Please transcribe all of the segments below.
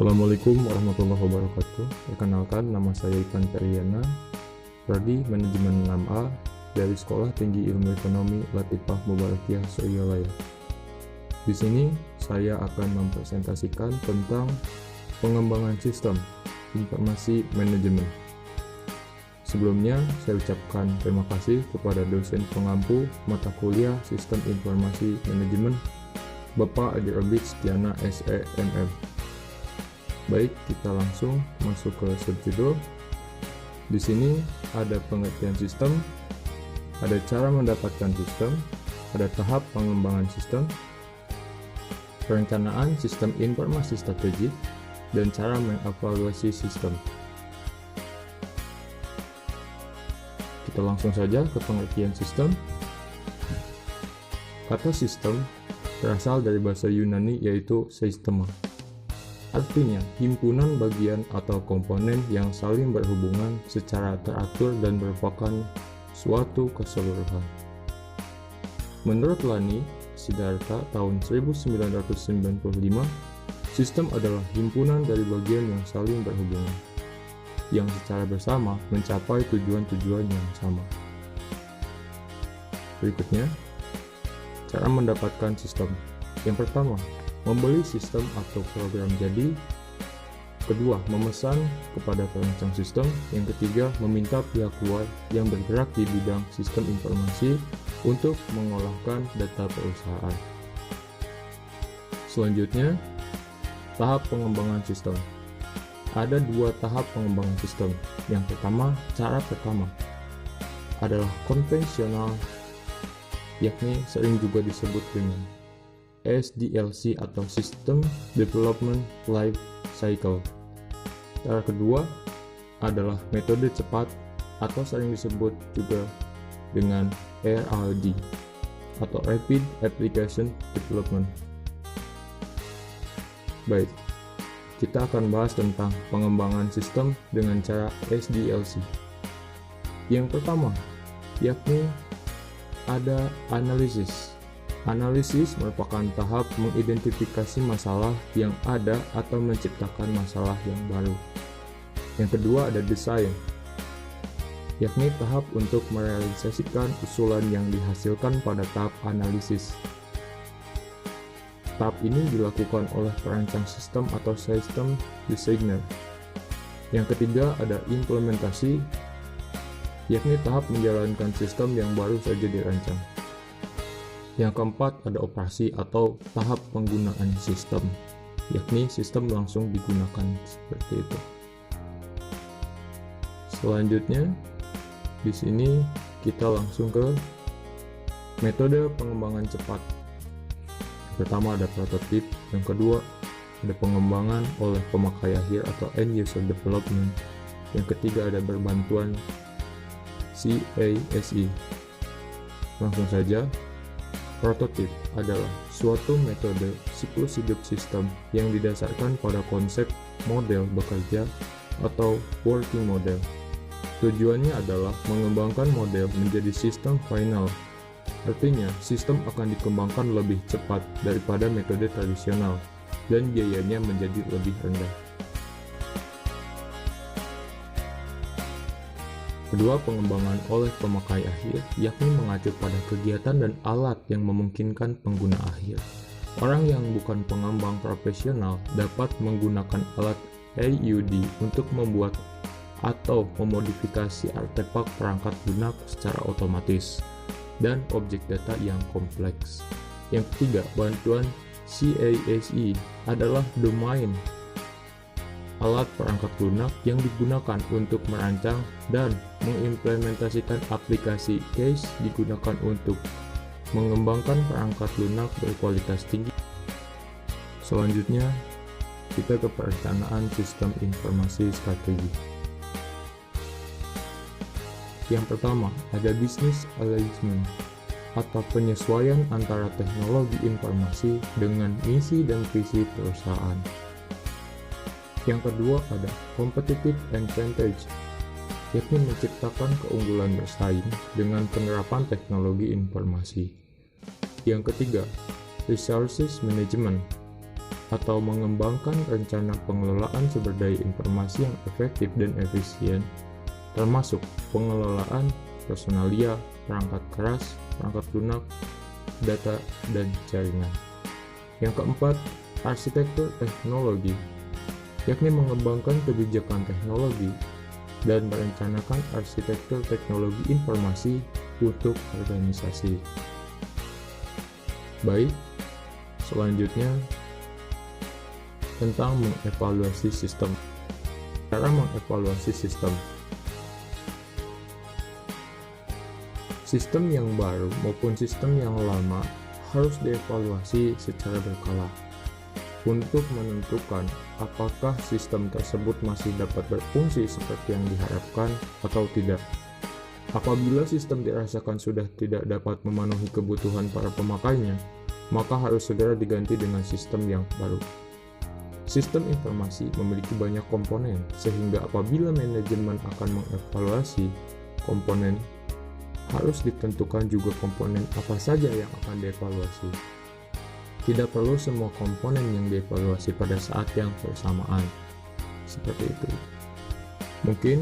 Assalamualaikum warahmatullahi wabarakatuh. Perkenalkan, nama saya Ivan Periana, Prodi Manajemen 6A dari Sekolah Tinggi Ilmu Ekonomi Latifah Mubarakiyah Surabaya. Di sini saya akan mempresentasikan tentang pengembangan sistem informasi manajemen. Sebelumnya, saya ucapkan terima kasih kepada dosen pengampu mata kuliah Sistem Informasi Manajemen, Bapak Adi Robik Setiana SEMM. Baik, kita langsung masuk ke subjudul. Di sini ada pengertian sistem, ada cara mendapatkan sistem, ada tahap pengembangan sistem, perencanaan sistem informasi strategik, dan cara mengevaluasi sistem. Kita langsung saja ke pengertian sistem. Kata sistem berasal dari bahasa Yunani yaitu systema. Artinya, himpunan bagian atau komponen yang saling berhubungan secara teratur dan merupakan suatu keseluruhan. Menurut Lani Siddhartha tahun 1995, sistem adalah himpunan dari bagian yang saling berhubungan, yang secara bersama mencapai tujuan-tujuan yang sama. Berikutnya, cara mendapatkan sistem. Yang pertama, membeli sistem atau program jadi. Kedua, memesan kepada perancang sistem. Yang ketiga, meminta pihak luar yang bergerak di bidang sistem informasi untuk mengolahkan data perusahaan. Selanjutnya, tahap pengembangan sistem. Ada dua tahap pengembangan sistem. Yang pertama, cara pertama adalah konvensional, yakni sering juga disebut dengan SDLC atau System Development Life Cycle. Cara kedua adalah metode cepat atau sering disebut juga dengan RAD atau Rapid Application Development. Baik, kita akan bahas tentang pengembangan sistem dengan cara SDLC. Yang pertama, yakni ada analisis. Analisis merupakan tahap mengidentifikasi masalah yang ada atau menciptakan masalah yang baru. Yang kedua ada desain, yakni tahap untuk merealisasikan usulan yang dihasilkan pada tahap analisis. Tahap ini dilakukan oleh perancang sistem atau system designer. Yang ketiga ada implementasi, yakni tahap menjalankan sistem yang baru saja dirancang. Yang keempat ada operasi atau tahap penggunaan sistem, yakni sistem langsung digunakan seperti itu. Selanjutnya, di sini kita langsung ke metode pengembangan cepat. Yang pertama ada prototip, yang kedua ada pengembangan oleh pemakai akhir atau end user development. Yang ketiga ada berbantuan CASE. Langsung saja. Prototip adalah suatu metode siklus hidup sistem yang didasarkan pada konsep model bekerja atau working model. Tujuannya adalah mengembangkan model menjadi sistem final. Artinya, sistem akan dikembangkan lebih cepat daripada metode tradisional dan biayanya menjadi lebih rendah. Kedua, pengembangan oleh pemakai akhir, yakni mengacu pada kegiatan dan alat yang memungkinkan pengguna akhir. Orang yang bukan pengembang profesional dapat menggunakan alat AUD untuk membuat atau memodifikasi artefak perangkat lunak secara otomatis dan objek data yang kompleks. Yang ketiga, bantuan CASE adalah domain alat perangkat lunak yang digunakan untuk merancang dan mengimplementasikan aplikasi. CASE digunakan untuk mengembangkan perangkat lunak berkualitas tinggi. Selanjutnya, kita ke perencanaan sistem informasi strategi. Yang pertama, ada business alignment atau penyesuaian antara teknologi informasi dengan misi dan visi perusahaan. Yang kedua ada competitive advantage, yakni menciptakan keunggulan bersaing dengan penerapan teknologi informasi. Yang ketiga, resources management, atau mengembangkan rencana pengelolaan sumber daya informasi yang efektif dan efisien, termasuk pengelolaan personalia, perangkat keras, perangkat lunak, data, dan jaringan. Yang keempat, arsitektur teknologi, yakni mengembangkan kebijakan teknologi dan merencanakan arsitektur teknologi informasi untuk organisasi. Baik, selanjutnya tentang mengevaluasi sistem. Cara mengevaluasi sistem. Sistem yang baru maupun sistem yang lama harus dievaluasi secara berkala untuk menentukan apakah sistem tersebut masih dapat berfungsi seperti yang diharapkan atau tidak. Apabila sistem dirasakan sudah tidak dapat memenuhi kebutuhan para pemakainya, maka harus segera diganti dengan sistem yang baru. Sistem informasi memiliki banyak komponen, sehingga apabila manajemen akan mengevaluasi komponen, harus ditentukan juga komponen apa saja yang akan dievaluasi. Tidak perlu semua komponen yang dievaluasi pada saat yang bersamaan. Seperti itu. Mungkin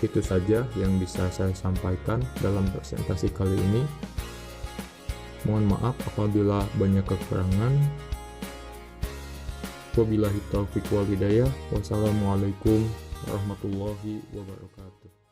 itu saja yang bisa saya sampaikan dalam presentasi kali ini. Mohon maaf apabila banyak kekurangan. Wabillahi taufiq wal hidayah. Wassalamualaikum warahmatullahi wabarakatuh.